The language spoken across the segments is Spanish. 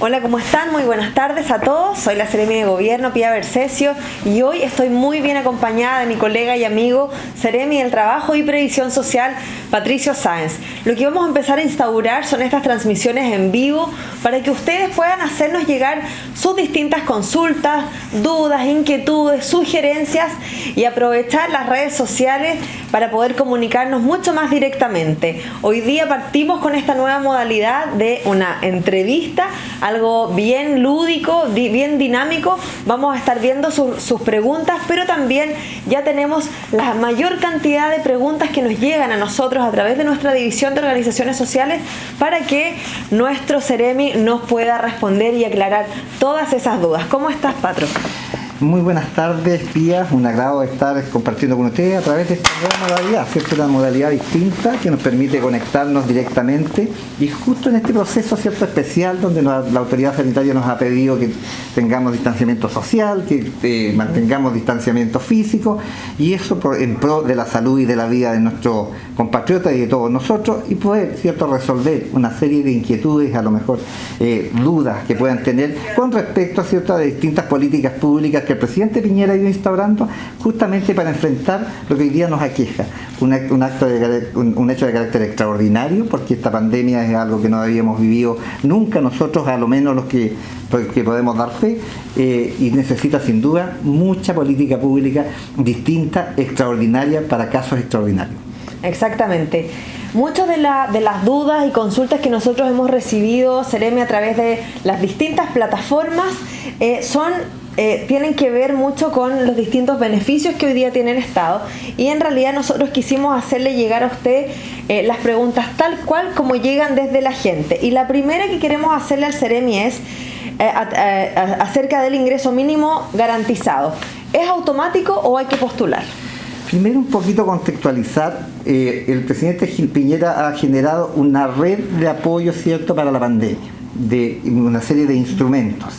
Hola, ¿cómo están? Muy buenas tardes a todos. Soy la Seremi de Gobierno, Pía Bercesio, y hoy estoy muy bien acompañada de mi colega y amigo Seremi del Trabajo y Previsión Social, Patricio Sáenz. Lo que vamos a empezar a instaurar son estas transmisiones en vivo para que ustedes puedan hacernos llegar sus distintas consultas, dudas, inquietudes, sugerencias y aprovechar las redes sociales para poder comunicarnos mucho más directamente. Hoy día partimos con esta nueva modalidad de una entrevista, algo bien lúdico, bien dinámico. Vamos a estar viendo sus preguntas, pero también ya tenemos la mayor cantidad de preguntas que nos llegan a nosotros a través de nuestra división de organizaciones sociales para que nuestro Seremi nos pueda responder y aclarar todas esas dudas. ¿Cómo estás, Patro? Muy buenas tardes, Pía. Un agrado estar compartiendo con ustedes a través de esta nueva modalidad, ¿cierto? Una modalidad distinta que nos permite conectarnos directamente y justo en este proceso, ¿cierto?, especial donde la autoridad sanitaria nos ha pedido que tengamos distanciamiento social, que mantengamos distanciamiento físico, y eso en pro de la salud y de la vida de nuestros compatriotas y de todos nosotros, y poder, ¿cierto?, resolver una serie de inquietudes, a lo mejor dudas que puedan tener con respecto, ¿cierto?, a distintas políticas públicas que el presidente Piñera ha ido instaurando justamente para enfrentar lo que hoy día nos aqueja. Un hecho de carácter extraordinario, porque esta pandemia es algo que no habíamos vivido nunca nosotros, a lo menos los que podemos dar fe, y necesita sin duda mucha política pública distinta, extraordinaria, para casos extraordinarios. Exactamente. Muchas de las dudas y consultas que nosotros hemos recibido, Seremi, a través de las distintas plataformas, tienen que ver mucho con los distintos beneficios que hoy día tiene el Estado, y en realidad nosotros quisimos hacerle llegar a usted las preguntas tal cual como llegan desde la gente. Y la primera que queremos hacerle al Seremi es acerca del ingreso mínimo garantizado. ¿Es automático o hay que postular? Primero, un poquito contextualizar. El presidente Piñera ha generado una red de apoyo, ¿cierto?, para la pandemia, de una serie de instrumentos.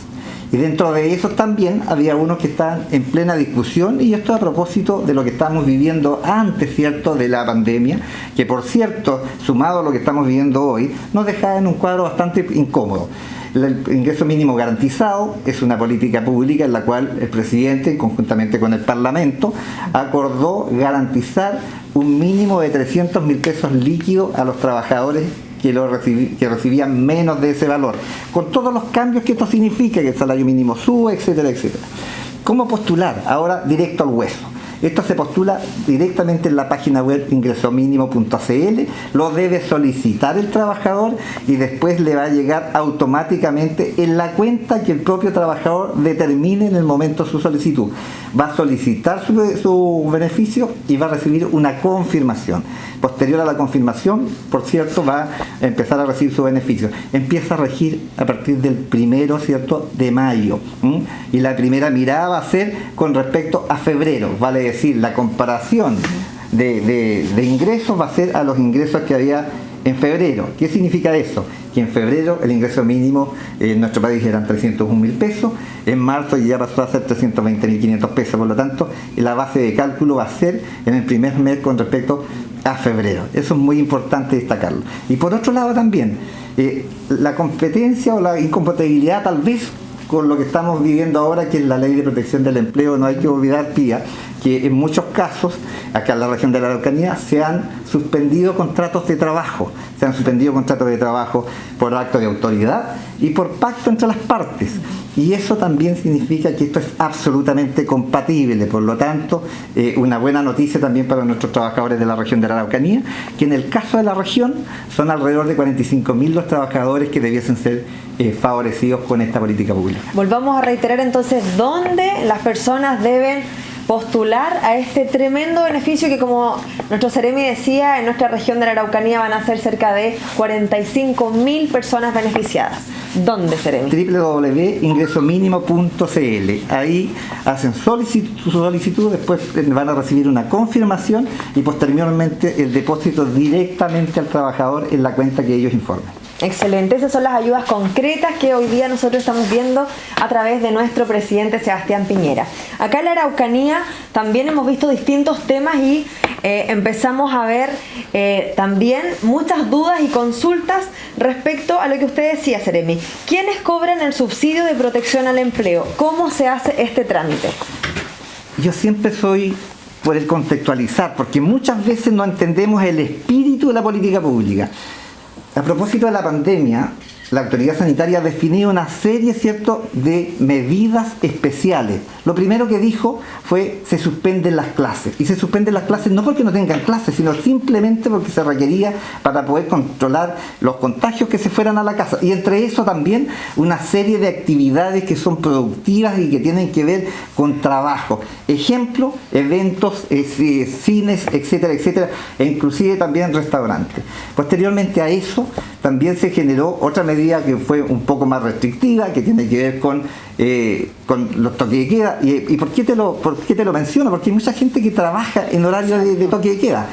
Y dentro de esos también había unos que estaban en plena discusión, y esto a propósito de lo que estábamos viviendo antes, ¿cierto?, de la pandemia, que por cierto, sumado a lo que estamos viviendo hoy, nos dejaba en un cuadro bastante incómodo. El ingreso mínimo garantizado es una política pública en la cual el presidente, conjuntamente con el Parlamento, acordó garantizar un mínimo de 300.000 pesos líquidos a los trabajadores que recibían menos de ese valor, con todos los cambios que esto significa, que el salario mínimo sube, etcétera, etcétera. ¿Cómo postular? Ahora directo al hueso. Esto se postula directamente en la página web ingresomínimo.cl, lo debe solicitar el trabajador y después le va a llegar automáticamente en la cuenta que el propio trabajador determine en el momento de su solicitud. Va a solicitar su beneficio y va a recibir una confirmación. Posterior a la confirmación, por cierto, va a empezar a recibir su beneficio. Empieza a regir a partir del 1, ¿cierto?, de mayo. Y la primera mirada va a ser con respecto a febrero, vale decir, la comparación de ingresos va a ser a los ingresos que había en febrero. ¿Qué significa eso? Que en febrero el ingreso mínimo en nuestro país eran 301.000 pesos, en marzo ya pasó a ser 320.500 pesos, por lo tanto la base de cálculo va a ser en el primer mes con respecto a febrero. Eso es muy importante destacarlo. Y por otro lado también, la competencia o la incompatibilidad tal vez con lo que estamos viviendo ahora, que es la Ley de Protección del Empleo. No hay que olvidar, Pía, que en muchos casos, acá en la región de la Araucanía, se han suspendido contratos de trabajo. Se han suspendido contratos de trabajo por acto de autoridad y por pacto entre las partes. Y eso también significa que esto es absolutamente compatible. Por lo tanto, una buena noticia también para nuestros trabajadores de la región de la Araucanía, que en el caso de la región son alrededor de 45.000 los trabajadores que debiesen ser favorecidos con esta política pública. Volvamos a reiterar entonces dónde las personas deben postular a este tremendo beneficio que, como nuestro Seremi decía, en nuestra región de la Araucanía van a ser cerca de 45.000 personas beneficiadas. ¿Dónde, Seremi? www.ingresomínimo.cl. Ahí hacen su solicitud, después van a recibir una confirmación y posteriormente el depósito directamente al trabajador en la cuenta que ellos informen. Excelente, esas son las ayudas concretas que hoy día nosotros estamos viendo a través de nuestro presidente Sebastián Piñera. Acá en la Araucanía también hemos visto distintos temas y empezamos a ver también muchas dudas y consultas respecto a lo que usted decía, Seremi. ¿Quiénes cobran el subsidio de protección al empleo? ¿Cómo se hace este trámite? Yo siempre soy por el contextualizar, porque muchas veces no entendemos el espíritu de la política pública. A propósito de la pandemia, la autoridad sanitaria definió una serie, ¿cierto?, de medidas especiales. Lo primero que dijo fue: se suspenden las clases. Y se suspenden las clases no porque no tengan clases, sino simplemente porque se requería para poder controlar los contagios que se fueran a la casa. Y entre eso también una serie de actividades que son productivas y que tienen que ver con trabajo. Ejemplo, eventos, cines, etcétera, etcétera, e inclusive también restaurantes. Posteriormente a eso también se generó otra medida que fue un poco más restrictiva, que tiene que ver con los toques de queda. ¿Y por qué te lo menciono? Porque hay mucha gente que trabaja en horario de toque de queda.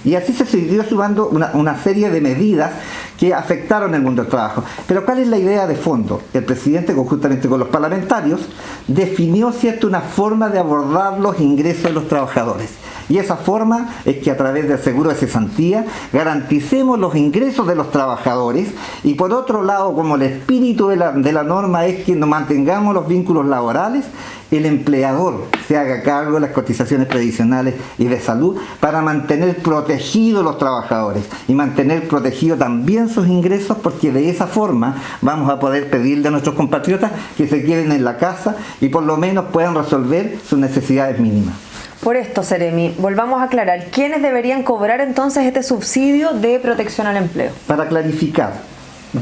Y así se siguió sumando una serie de medidas que afectaron el mundo del trabajo. Pero ¿cuál es la idea de fondo? El presidente, conjuntamente con los parlamentarios, definió, ¿cierto?, una forma de abordar los ingresos de los trabajadores. Y esa forma es que a través del seguro de cesantía garanticemos los ingresos de los trabajadores, y por otro lado, como el espíritu de la norma es que nos mantengamos los vínculos laborales, el empleador se haga cargo de las cotizaciones previsionales y de salud para mantener protegidos los trabajadores y mantener protegidos también sus ingresos, porque de esa forma vamos a poder pedirle a nuestros compatriotas que se queden en la casa y por lo menos puedan resolver sus necesidades mínimas. Por esto, Seremi, volvamos a aclarar, ¿quiénes deberían cobrar entonces este subsidio de protección al empleo? Para clarificar,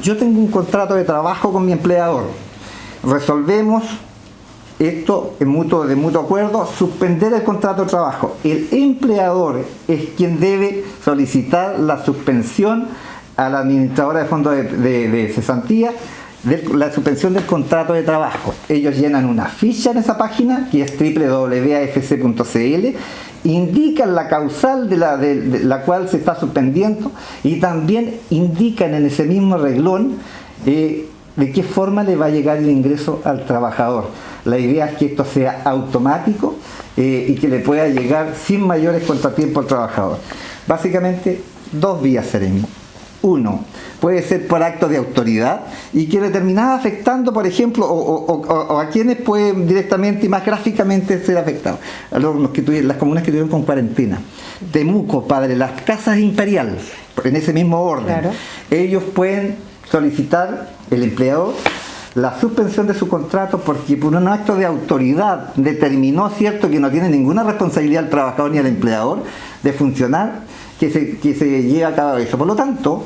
yo tengo un contrato de trabajo con mi empleador, resolvemos esto de mutuo acuerdo, suspender el contrato de trabajo. El empleador es quien debe solicitar la suspensión a la administradora de fondos de cesantía, la suspensión del contrato de trabajo. Ellos llenan una ficha en esa página, que es www.afc.cl, indican la causal de la cual se está suspendiendo, y también indican en ese mismo reglón de qué forma le va a llegar el ingreso al trabajador. La idea es que esto sea automático y que le pueda llegar sin mayores contratiempos al trabajador. Básicamente, dos vías, Seremi. Uno, puede ser por acto de autoridad y que le terminaba afectando, por ejemplo, o a quienes pueden directamente y más gráficamente ser afectados. A las comunas que tuvieron con cuarentena. Temuco, Padre, las casas Imperial, en ese mismo orden. Claro. Ellos pueden solicitar, el empleador, la suspensión de su contrato porque por un acto de autoridad determinó, ¿cierto?, que no tiene ninguna responsabilidad al trabajador ni al empleador de funcionar, que se lleve a cabo eso. Por lo tanto,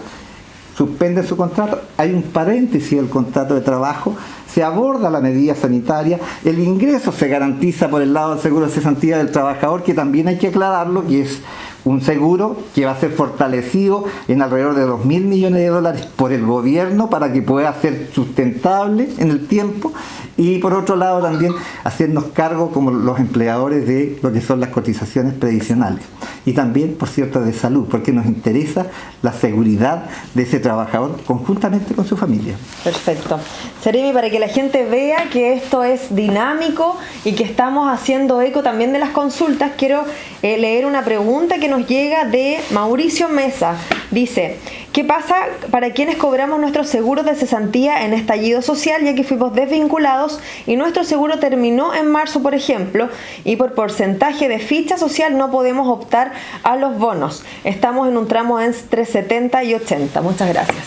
suspende su contrato, hay un paréntesis del contrato de trabajo, se aborda la medida sanitaria, el ingreso se garantiza por el lado del seguro de cesantía del trabajador, que también hay que aclararlo, que es un seguro que va a ser fortalecido en alrededor de 2.000 millones de dólares por el gobierno para que pueda ser sustentable en el tiempo, y por otro lado también hacernos cargo como los empleadores de lo que son las cotizaciones previsionales, y también, por cierto, de salud, porque nos interesa la seguridad de ese trabajador conjuntamente con su familia. Perfecto. Seremi, para que la gente vea que esto es dinámico y que estamos haciendo eco también de las consultas, quiero leer una pregunta que nos llega de Mauricio Mesa. Dice: ¿qué pasa para quienes cobramos nuestros seguros de cesantía en estallido social, ya que fuimos desvinculados y nuestro seguro terminó en marzo, por ejemplo, y por porcentaje de ficha social no podemos optar a los bonos? Estamos en un tramo entre 70 y 80. Muchas gracias.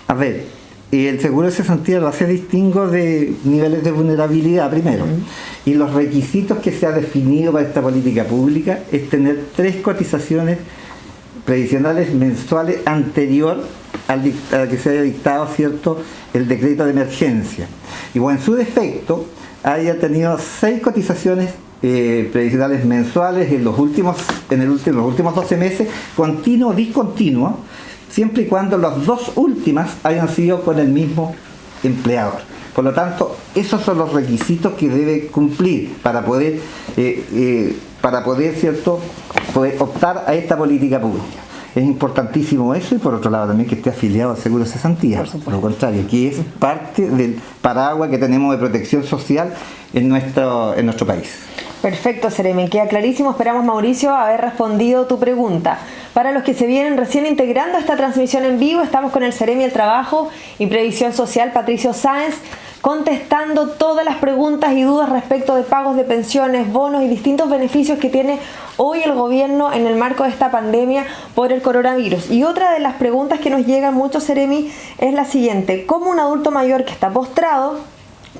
A ver, el seguro de cesantía lo hace distingo de niveles de vulnerabilidad primero. Y los requisitos que se ha definido para esta política pública es tener 3 cotizaciones previsionales mensuales anterior a que se haya dictado, ¿cierto?, el decreto de emergencia. Y o en su defecto haya tenido 6 cotizaciones previsionales mensuales en los últimos 12 meses, continuo o discontinuo, siempre y cuando las 2 últimas hayan sido con el mismo empleador. Por lo tanto, esos son los requisitos que debe cumplir para poder ¿cierto?, poder optar a esta política pública. Es importantísimo eso, y por otro lado también que esté afiliado al seguro de cesantía. Por lo contrario, que es parte del paraguas que tenemos de protección social en nuestro país. Perfecto, Seremi, queda clarísimo. Esperamos, Mauricio, haber respondido tu pregunta. Para los que se vienen recién integrando esta transmisión en vivo, estamos con el Seremi del Trabajo y Previsión Social, Patricio Sáenz, contestando todas las preguntas y dudas respecto de pagos de pensiones, bonos y distintos beneficios que tiene hoy el gobierno en el marco de esta pandemia por el coronavirus. Y otra de las preguntas que nos llegan mucho, Seremi, es la siguiente: ¿cómo un adulto mayor que está postrado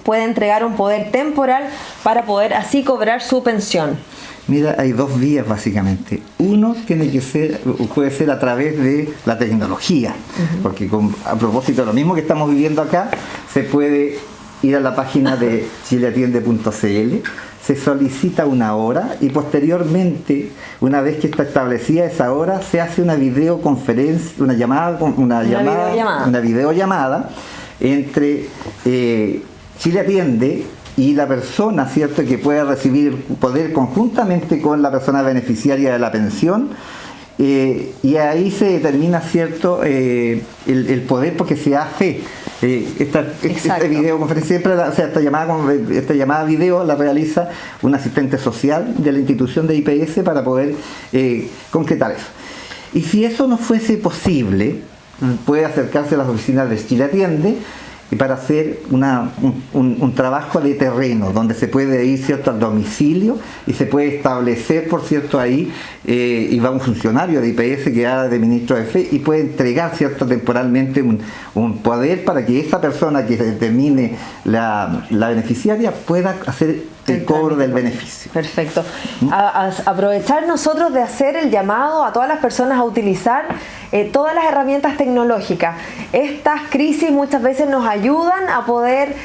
puede entregar un poder temporal para poder así cobrar su pensión? Mira, hay dos vías básicamente. Uno puede ser a través de la tecnología, porque a propósito de lo mismo que estamos viviendo acá, se puede ir a la página de chileatiende.cl, se solicita una hora y posteriormente, una vez que está establecida esa hora, se hace una videoconferencia, una videollamada entre Chile Atiende y la persona, ¿cierto?, que pueda recibir el poder conjuntamente con la persona beneficiaria de la pensión, y ahí se determina, ¿cierto?, el poder, porque se hace esta videoconferencia, esta llamada video la realiza un asistente social de la institución de IPS para poder concretar eso. Y si eso no fuese posible, puede acercarse a las oficinas de Chile Atiende y para hacer un trabajo de terreno, donde se puede ir, ¿cierto?, al domicilio y se puede establecer, por cierto, ahí, y va un funcionario de IPS que haga de ministro de Fe y puede entregar, ¿cierto?, temporalmente un poder para que esa persona que determine la beneficiaria pueda hacer el cobro del beneficio. Perfecto. Aprovechar nosotros de hacer el llamado a todas las personas a utilizar todas las herramientas tecnológicas. Estas crisis muchas veces nos ayudan a poder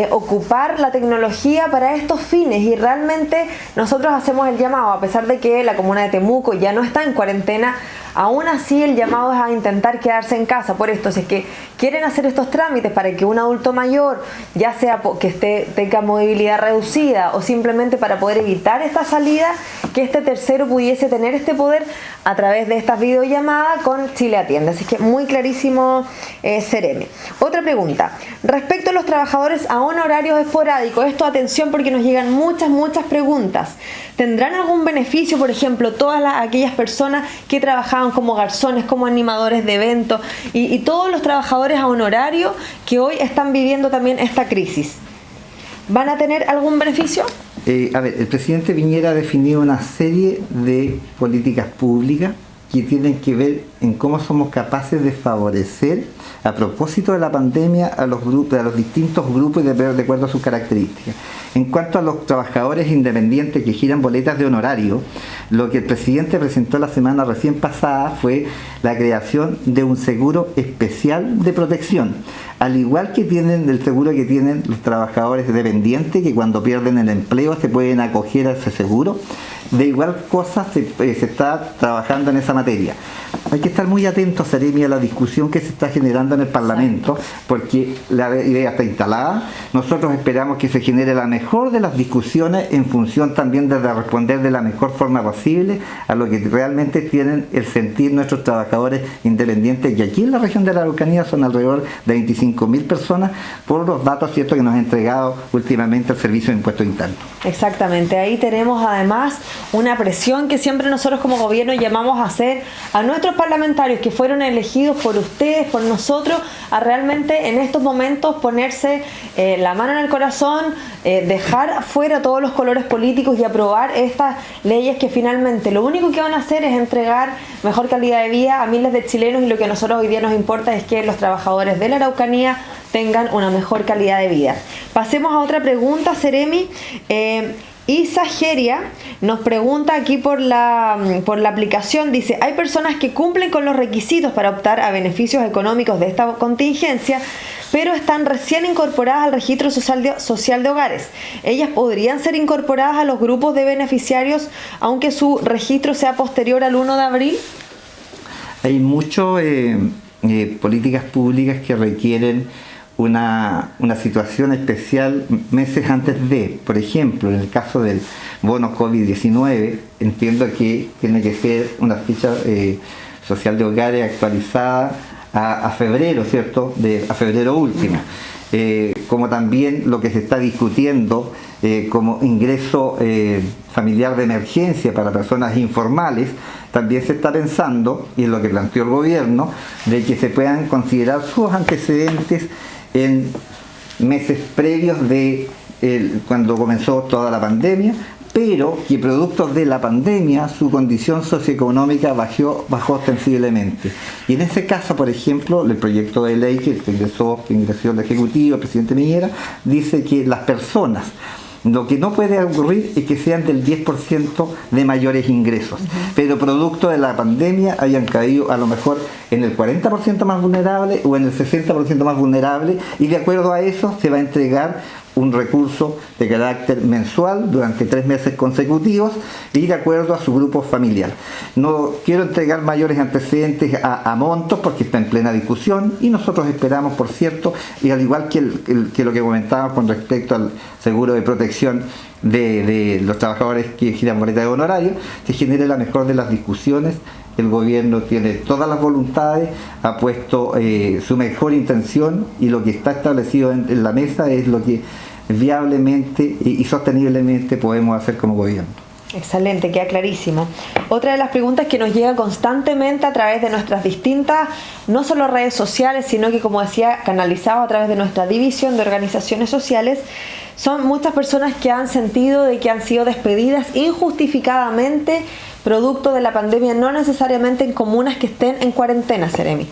ocupar la tecnología para estos fines, y realmente nosotros hacemos el llamado, a pesar de que la comuna de Temuco ya no está en cuarentena. Aún así, el llamado es a intentar quedarse en casa. Por esto, si es que quieren hacer estos trámites para que un adulto mayor, ya sea que tenga movilidad reducida o simplemente para poder evitar esta salida, que este tercero pudiese tener este poder a través de estas videollamadas con Chile Atiende. Así que muy clarísimo, Seremi. Otra pregunta. Respecto a los trabajadores a honorarios esporádicos, esto, atención, porque nos llegan muchas preguntas. ¿Tendrán algún beneficio, por ejemplo, todas aquellas personas que trabajaban como garzones, como animadores de eventos y todos los trabajadores a honorario que hoy están viviendo también esta crisis? ¿Van a tener algún beneficio? El presidente Piñera ha definido una serie de políticas públicas que tienen que ver en cómo somos capaces de favorecer, a propósito de la pandemia, a los distintos grupos de acuerdo a sus características. En cuanto a los trabajadores independientes que giran boletas de honorario, lo que el presidente presentó la semana recién pasada fue la creación de un seguro especial de protección, al igual que tienen el seguro que tienen los trabajadores dependientes, que cuando pierden el empleo se pueden acoger a ese seguro. De igual cosa se está trabajando en esa materia. Hay que estar muy atentos, Seremi, a la discusión que se está generando en el Parlamento, porque la idea está instalada. Nosotros esperamos que se genere la mejor de las discusiones en función también de responder de la mejor forma posible a lo que realmente tienen el sentir nuestros trabajadores independientes, y aquí en la región de la Araucanía son alrededor de 25.000 personas por los datos, ¿cierto?, que nos ha entregado últimamente el Servicio de Impuestos Internos. Exactamente, ahí tenemos además una presión que siempre nosotros como gobierno llamamos a hacer a nuestros parlamentarios que fueron elegidos por ustedes, por nosotros, a realmente en estos momentos ponerse la mano en el corazón, dejar fuera todos los colores políticos y aprobar estas leyes que finalmente lo único que van a hacer es entregar mejor calidad de vida a miles de chilenos, y lo que a nosotros hoy día nos importa es que los trabajadores de la Araucanía tengan una mejor calidad de vida. Pasemos a otra pregunta, Seremi. Isa Geria nos pregunta aquí por la aplicación, dice: hay personas que cumplen con los requisitos para optar a beneficios económicos de esta contingencia, pero están recién incorporadas al registro social de hogares. ¿Ellas podrían ser incorporadas a los grupos de beneficiarios aunque su registro sea posterior al 1 de abril? Hay muchas políticas públicas que requieren una situación especial meses antes de. Por ejemplo, en el caso del bono COVID-19, entiendo que tiene que ser una ficha social de hogares actualizada a febrero, ¿cierto?, a febrero último. como también lo que se está discutiendo como ingreso familiar de emergencia para personas informales. También se está pensando, y es lo que planteó el gobierno, de que se puedan considerar sus antecedentes en meses previos de cuando comenzó toda la pandemia, pero que producto de la pandemia su condición socioeconómica bajó ostensiblemente. Y en ese caso, por ejemplo, el proyecto de ley que ingresó el Ejecutivo, el presidente Piñera, dice que las personas, lo que no puede ocurrir es que sean del 10% de mayores ingresos, pero producto de la pandemia hayan caído a lo mejor en el 40% más vulnerable o en el 60% más vulnerable, y de acuerdo a eso se va a entregar un recurso de carácter mensual durante 3 meses consecutivos y de acuerdo a su grupo familiar. No quiero entregar mayores antecedentes a montos porque está en plena discusión, y nosotros esperamos, por cierto, y al igual que lo que comentábamos con respecto al seguro de protección de los trabajadores que giran boleta de honorario, se genere la mejor de las discusiones. El gobierno tiene todas las voluntades, ha puesto su mejor intención, y lo que está establecido en la mesa es lo que viablemente y sosteniblemente podemos hacer como gobierno. Excelente, queda clarísimo. Otra de las preguntas que nos llega constantemente a través de nuestras distintas, no solo redes sociales, sino que, como decía, canalizado a través de nuestra división de organizaciones sociales, son muchas personas que han sentido de que han sido despedidas injustificadamente producto de la pandemia, no necesariamente en comunas que estén en cuarentena, Seremi.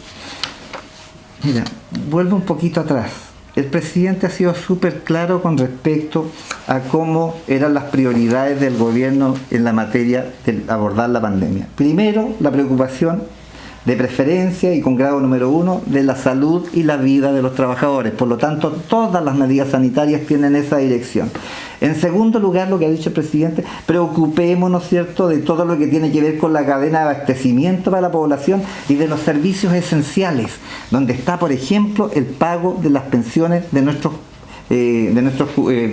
Mira, vuelvo un poquito atrás. El presidente ha sido súper claro con respecto a cómo eran las prioridades del gobierno en la materia de abordar la pandemia. Primero, la preocupación de preferencia y con grado número 1 de la salud y la vida de los trabajadores. Por lo tanto, todas las medidas sanitarias tienen esa dirección. En segundo lugar, lo que ha dicho el presidente, preocupémonos, ¿cierto?, de todo lo que tiene que ver con la cadena de abastecimiento para la población y de los servicios esenciales, donde está, por ejemplo, el pago de las pensiones de nuestros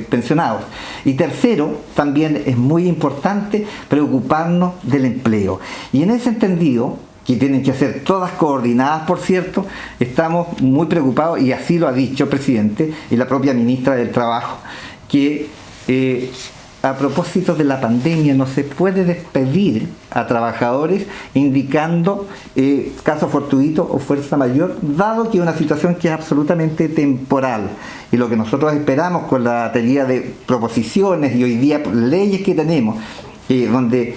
pensionados. Y tercero, también es muy importante preocuparnos del empleo. Y en ese entendido, que tienen que ser todas coordinadas, por cierto, estamos muy preocupados, y así lo ha dicho el presidente y la propia ministra del Trabajo, que a propósito de la pandemia no se puede despedir a trabajadores indicando caso fortuito o fuerza mayor, dado que es una situación que es absolutamente temporal. Y lo que nosotros esperamos con la batería de proposiciones y hoy día leyes que tenemos, donde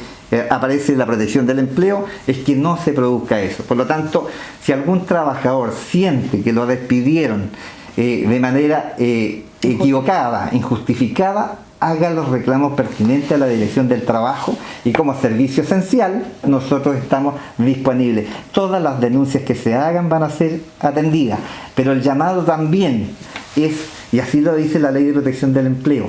aparece la protección del empleo, es que no se produzca eso. Por lo tanto, si algún trabajador siente que lo despidieron de manera equivocada, injustificada, haga los reclamos pertinentes a la Dirección del Trabajo, y como servicio esencial nosotros estamos disponibles. Todas las denuncias que se hagan van a ser atendidas, pero el llamado también es, y así lo dice la Ley de Protección del Empleo,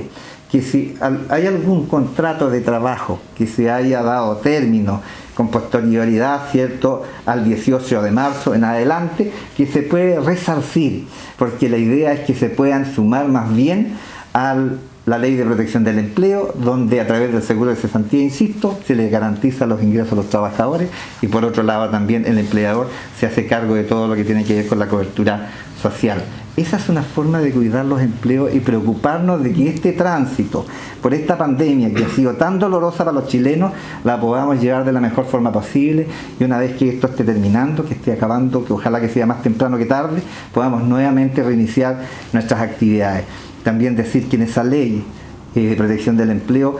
que si hay algún contrato de trabajo que se haya dado término con posterioridad, ¿cierto?, al 18 de marzo en adelante, que se puede resarcir, porque la idea es que se puedan sumar más bien a la Ley de Protección del Empleo, donde a través del seguro de cesantía, insisto, se les garantiza los ingresos a los trabajadores, y por otro lado también el empleador se hace cargo de todo lo que tiene que ver con la cobertura social. Esa es una forma de cuidar los empleos y preocuparnos de que este tránsito por esta pandemia, que ha sido tan dolorosa para los chilenos, la podamos llevar de la mejor forma posible, y una vez que esto esté terminando, que esté acabando, que ojalá que sea más temprano que tarde, podamos nuevamente reiniciar nuestras actividades. También decir que en esa ley de protección del empleo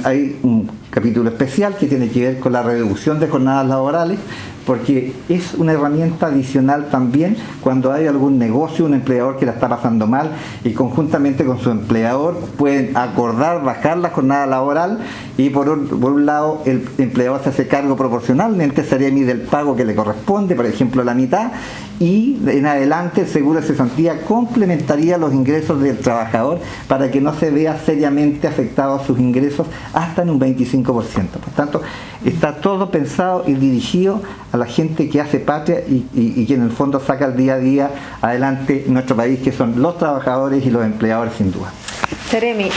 hay un capítulo especial que tiene que ver con la reducción de jornadas laborales, porque es una herramienta adicional también cuando hay algún negocio, un empleador que la está pasando mal, y conjuntamente con su empleador pueden acordar bajar la jornada laboral, y por un lado el empleador se hace cargo proporcionalmente, sería del pago que le corresponde, por ejemplo la mitad, y en adelante el seguro de cesantía complementaría los ingresos del trabajador para que no se vea seriamente afectados sus ingresos hasta en un 25%. Por tanto, está todo pensado y dirigido a la gente que hace patria y que en el fondo saca el día a día adelante nuestro país, que son los trabajadores y los empleadores, sin duda. Seremi,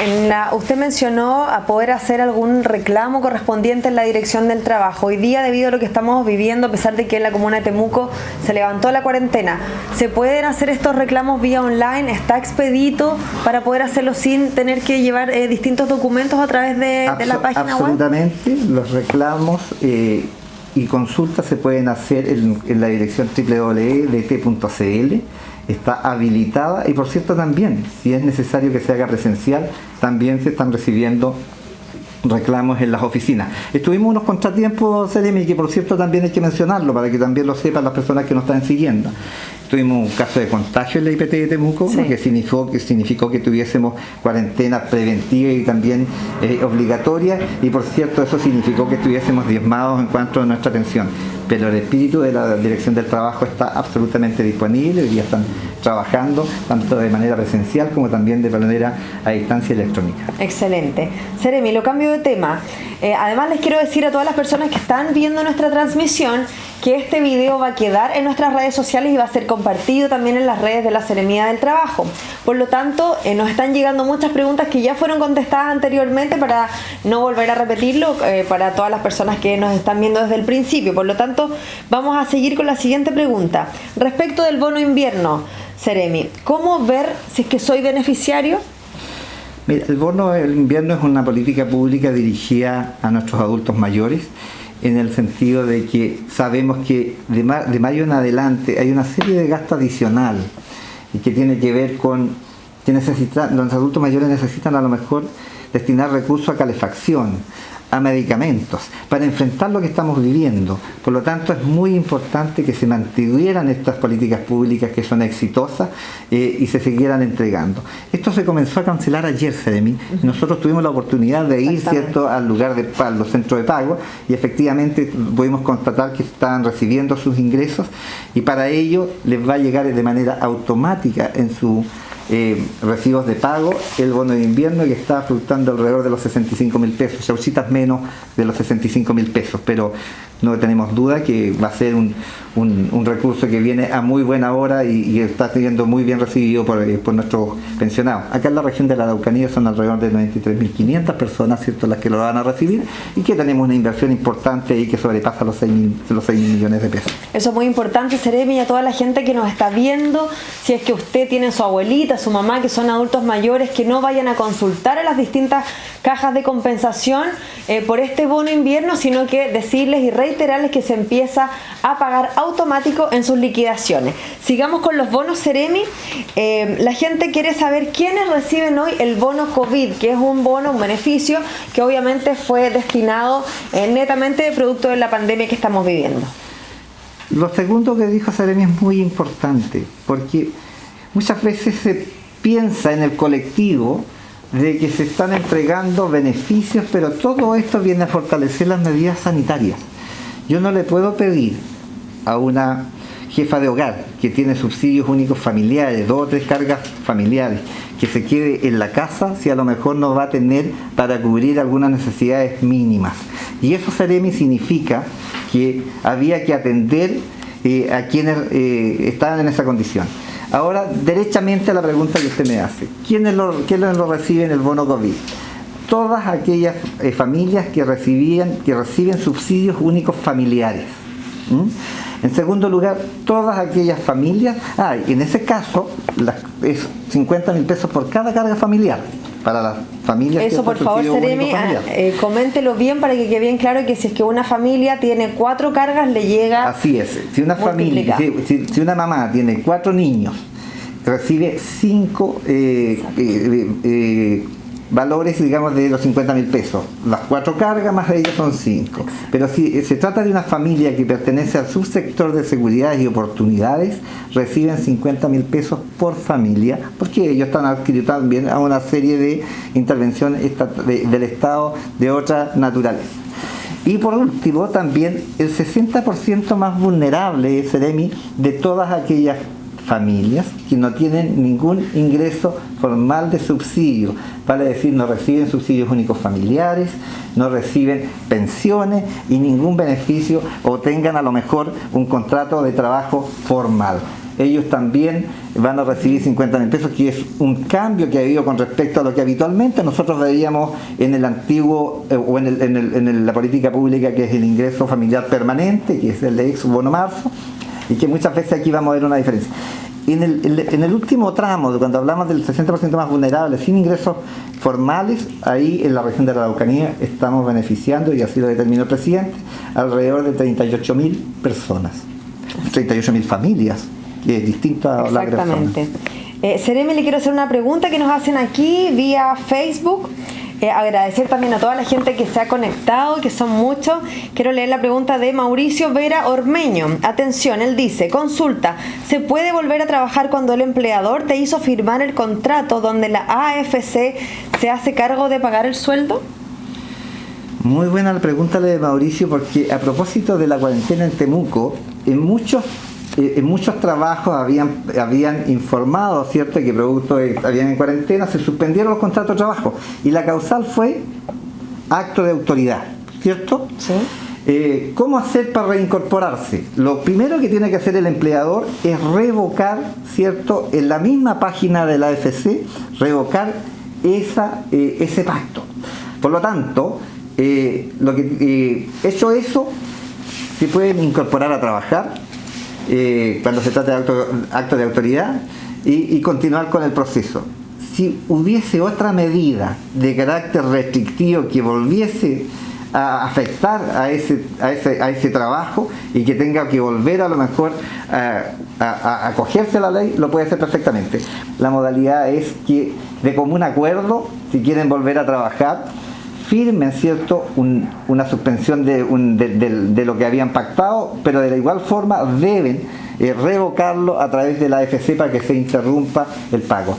usted mencionó a poder hacer algún reclamo correspondiente en la Dirección del Trabajo. Hoy día, debido a lo que estamos viviendo, a pesar de que en la comuna de Temuco se levantó la cuarentena, ¿se pueden hacer estos reclamos vía online? ¿Está expedito para poder hacerlo sin tener que llevar distintos documentos a través de la página web? Absolutamente, los reclamos y consultas se pueden hacer en la dirección www.dt.cl. Está habilitada y, por cierto, también, si es necesario que se haga presencial, también se están recibiendo reclamos en las oficinas. Tuvimos unos contratiempos, Seremi, que por cierto también hay que mencionarlo para que también lo sepan las personas que nos están siguiendo. Tuvimos un caso de contagio en la IPT de Temuco, sí, que significó que tuviésemos cuarentena preventiva y también obligatoria, y por cierto eso significó que estuviésemos diezmados en cuanto a nuestra atención. Pero el espíritu de la Dirección del Trabajo está absolutamente disponible, hoy día están trabajando tanto de manera presencial como también de manera a distancia electrónica. Excelente. Seremi, lo cambio de tema. Además les quiero decir a todas las personas que están viendo nuestra transmisión que este video va a quedar en nuestras redes sociales y va a ser compartido también en las redes de la Seremía del Trabajo. Por lo tanto, nos están llegando muchas preguntas que ya fueron contestadas anteriormente, para no volver a repetirlo, para todas las personas que nos están viendo desde el principio. Por lo tanto, vamos a seguir con la siguiente pregunta. Respecto del bono invierno, Seremi, ¿cómo ver si es que soy beneficiario? Mira, el bono del invierno es una política pública dirigida a nuestros adultos mayores, en el sentido de que sabemos que de mayo en adelante hay una serie de gasto adicional y que tiene que ver con que los adultos mayores necesitan a lo mejor destinar recursos a calefacción, a medicamentos, para enfrentar lo que estamos viviendo. Por lo tanto, es muy importante que se mantuvieran estas políticas públicas que son exitosas y se siguieran entregando. Esto se comenzó a cancelar ayer, Seremi. Nosotros tuvimos la oportunidad de ir, ¿cierto?, al lugar de pago, los centros de pago, y efectivamente pudimos constatar que estaban recibiendo sus ingresos, y para ello les va a llegar de manera automática en su recibos de pago el bono de invierno, que está fluctuando alrededor de los 65.000 pesos, chauchitas menos de los 65.000 pesos, pero no tenemos duda que va a ser un recurso que viene a muy buena hora y está siendo muy bien recibido por nuestros pensionados. Acá en la región de la Araucanía son alrededor de 93.500 personas, ¿cierto?, las que lo van a recibir, y que tenemos una inversión importante ahí que sobrepasa los 6.000 millones de pesos. Eso es muy importante, Seremi, a toda la gente que nos está viendo. Si es que usted tiene su abuelita, su mamá, que son adultos mayores, que no vayan a consultar a las distintas cajas de compensación por este bono invierno, sino que decirles y reiterarles que se empieza a pagar automático en sus liquidaciones. Sigamos con los bonos, Seremi. La gente quiere saber quiénes reciben hoy el bono COVID, que es un bono, un beneficio que obviamente fue destinado netamente producto de la pandemia que estamos viviendo. Lo segundo que dijo Seremi es muy importante, porque muchas veces se piensa en el colectivo de que se están entregando beneficios, pero todo esto viene a fortalecer las medidas sanitarias. Yo no le puedo pedir a una jefa de hogar que tiene subsidios únicos familiares, 2 o 3 cargas familiares, que se quede en la casa si a lo mejor no va a tener para cubrir algunas necesidades mínimas. Y eso, Seremi, significa que había que atender a quienes estaban en esa condición. Ahora, derechamente a la pregunta que usted me hace, ¿quiénes lo reciben el bono COVID? Todas aquellas familias que reciben subsidios únicos familiares. En segundo lugar, todas aquellas familias, en ese caso es 50.000 pesos por cada carga familiar para las familias. Eso, por favor, Seremi, coméntelo bien para que quede bien claro que si es que una familia tiene 4 cargas, le llega. Así es. Si una familia, si una mamá tiene 4 niños, recibe 5 valores, digamos, de los 50.000 pesos. Las 4 cargas más de ellos son 5. Pero si se trata de una familia que pertenece al subsector de seguridad y oportunidades, reciben 50.000 pesos por familia, porque ellos están adscritos también a una serie de intervenciones del Estado de otra naturaleza. Y por último, también el 60% más vulnerable, Seremi, de todas aquellas familias que no tienen ningún ingreso formal de subsidio, vale decir, no reciben subsidios únicos familiares, no reciben pensiones y ningún beneficio, o tengan a lo mejor un contrato de trabajo formal. ellos también van a recibir 50.000 pesos, que es un cambio que ha habido con respecto a lo que habitualmente nosotros veíamos en el antiguo o en la política pública, que es el ingreso familiar permanente, que es el ex bono marzo, y que muchas veces aquí vamos a ver una diferencia. En el último tramo, cuando hablamos del 60% más vulnerable, sin ingresos formales, ahí en la región de la Araucanía estamos beneficiando, y así lo determinó el presidente, alrededor de 38.000 personas, 38.000 familias, que es distinto a la persona. Exactamente. Seremi, le quiero hacer una pregunta que nos hacen aquí vía Facebook. Agradecer también a toda la gente que se ha conectado, que son muchos. Quiero leer la pregunta de Mauricio Vera Ormeño. Atención, él dice: consulta, ¿se puede volver a trabajar cuando el empleador te hizo firmar el contrato donde la AFC se hace cargo de pagar el sueldo? Muy buena la pregunta de Mauricio, porque a propósito de la cuarentena en Temuco, en muchos trabajos habían informado, ¿cierto?, que producto de habían en cuarentena se suspendieron los contratos de trabajo, y la causal fue acto de autoridad, ¿cierto? Sí. ¿Cómo hacer para reincorporarse? Lo primero que tiene que hacer el empleador es revocar, ¿cierto?, en la misma página de la AFC, revocar ese pacto. Por lo tanto, hecho eso, se pueden incorporar a trabajar cuando se trata de acto de autoridad, y continuar con el proceso. Si hubiese otra medida de carácter restrictivo que volviese a afectar a ese trabajo, y que tenga que volver a lo mejor a acogerse a la ley, lo puede hacer perfectamente. La modalidad es que, de común acuerdo, si quieren volver a trabajar, firmen, ¿cierto?, una suspensión de lo que habían pactado, pero de la igual forma deben revocarlo a través de la AFC para que se interrumpa el pago.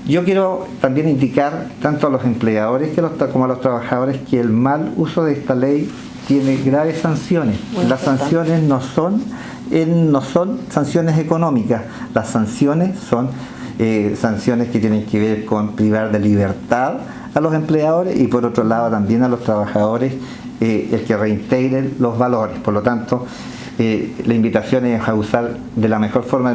Yo quiero también indicar tanto a los empleadores como a los trabajadores que el mal uso de esta ley tiene graves sanciones. Las sanciones no son sanciones económicas, las sanciones son sanciones que tienen que ver con privar de libertad a los empleadores, y por otro lado también a los trabajadores el que reintegren los valores. Por lo tanto, la invitación es a usar de la mejor forma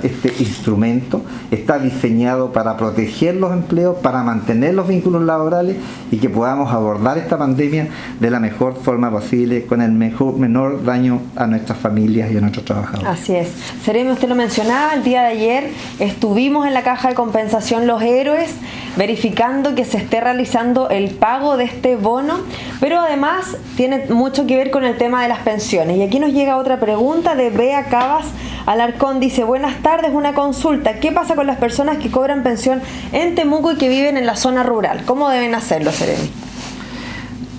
este instrumento. Está diseñado para proteger los empleos, para mantener los vínculos laborales, y que podamos abordar esta pandemia de la mejor forma posible, con el menor daño a nuestras familias y a nuestros trabajadores. Así es. Seremi, usted lo mencionaba, el día de ayer estuvimos en la caja de compensación Los Héroes verificando que se esté realizando el pago de este bono, pero además tiene mucho que ver con el tema de las pensiones. Y aquí nos llega otra pregunta de Bea Cabas Alarcón. Dice: buenas tardes, una consulta. ¿Qué pasa con las personas que cobran pensión en Temuco y que viven en la zona rural? ¿Cómo deben hacerlo, Seremi?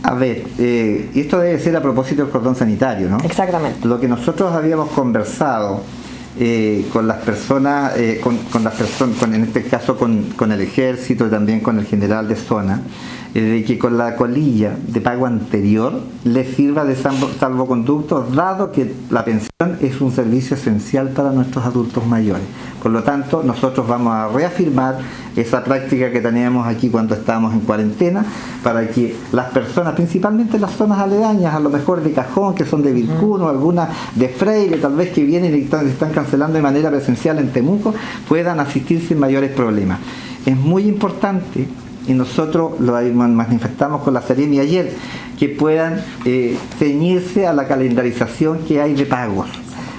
A ver, y esto debe ser a propósito del cordón sanitario, ¿no? Exactamente. Lo que nosotros habíamos conversado con las personas, en este caso con el ejército y también con el general de zona, de que con la colilla de pago anterior les sirva de salvoconducto, dado que la pensión es un servicio esencial para nuestros adultos mayores. Por lo tanto, nosotros vamos a reafirmar esa práctica que teníamos aquí cuando estábamos en cuarentena, para que las personas, principalmente en las zonas aledañas, a lo mejor de Cajón, que son de Vilcuno, algunas de Freire, tal vez que vienen y están cancelando de manera presencial en Temuco, puedan asistir sin mayores problemas. Es muy importante, y nosotros lo manifestamos con la Seremi ayer, que puedan ceñirse a la calendarización que hay de pagos,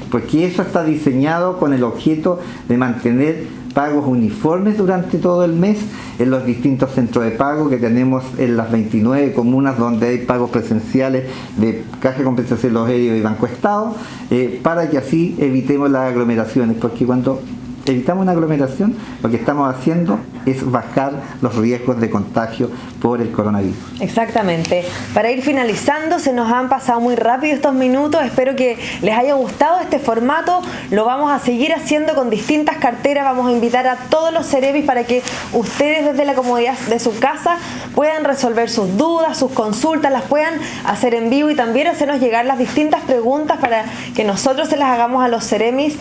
porque eso está diseñado con el objeto de mantener pagos uniformes durante todo el mes en los distintos centros de pago que tenemos en las 29 comunas donde hay pagos presenciales de Caja de Compensación Los Héroes y Banco Estado, para que así evitemos las aglomeraciones, porque cuando evitamos una aglomeración, lo que estamos haciendo es bajar los riesgos de contagio por el coronavirus. Exactamente. Para ir finalizando, se nos han pasado muy rápido estos minutos. Espero que les haya gustado este formato. Lo vamos a seguir haciendo con distintas carteras. Vamos a invitar a todos los Ceremis para que ustedes, desde la comodidad de su casa, puedan resolver sus dudas, sus consultas, las puedan hacer en vivo, y también hacernos llegar las distintas preguntas para que nosotros se las hagamos a los Ceremis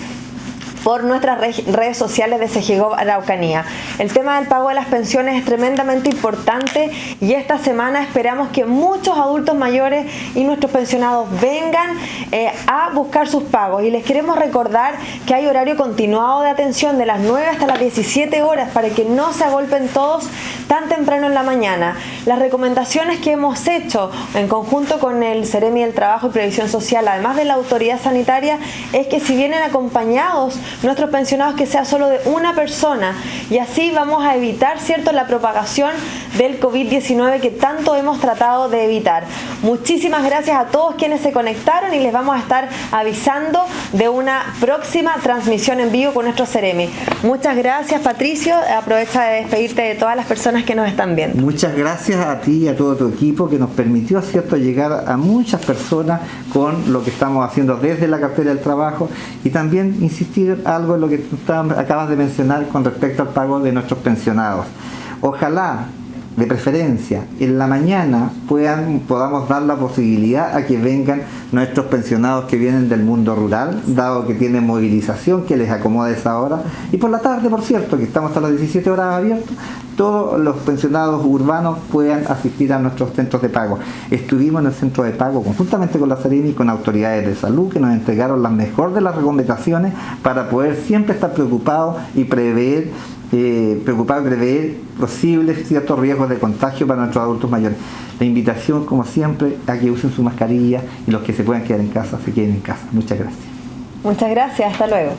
por nuestras redes sociales de CEGEGOV Araucanía. El tema del pago de las pensiones es tremendamente importante y esta semana esperamos que muchos adultos mayores y nuestros pensionados vengan a buscar sus pagos, y les queremos recordar que hay horario continuado de atención de las 9 hasta las 17 horas para que no se agolpen todos tan temprano en la mañana. Las recomendaciones que hemos hecho en conjunto con el Ceremi del Trabajo y Previsión Social, además de la autoridad sanitaria, es que si vienen acompañados nuestros pensionados, que sea solo de una persona, y así vamos a evitar, ¿cierto?, la propagación del COVID-19 que tanto hemos tratado de evitar. Muchísimas gracias a todos quienes se conectaron y les vamos a estar avisando de una próxima transmisión en vivo con nuestro Ceremi. Muchas gracias, Patricio. Aprovecha de despedirte de todas las personas que nos están viendo. Muchas gracias a ti y a todo tu equipo, que nos permitió, ¿cierto?, llegar a muchas personas con lo que estamos haciendo desde la cartera del trabajo, y también insistir algo en lo que tú acabas de mencionar con respecto al pago de nuestros pensionados. Ojalá, de preferencia, en la mañana podamos dar la posibilidad a que vengan nuestros pensionados que vienen del mundo rural, dado que tienen movilización que les acomoda esa hora, y por la tarde, por cierto, que estamos hasta las 17 horas abiertos, todos los pensionados urbanos puedan asistir a nuestros centros de pago. Estuvimos en el centro de pago conjuntamente con la Ceremi y con autoridades de salud, que nos entregaron las mejores de las recomendaciones para poder siempre estar preocupados y prever posibles ciertos riesgos de contagio para nuestros adultos mayores. La invitación, como siempre, a que usen su mascarilla, y los que se puedan quedar en casa, se queden en casa. Muchas gracias. Muchas gracias, hasta luego.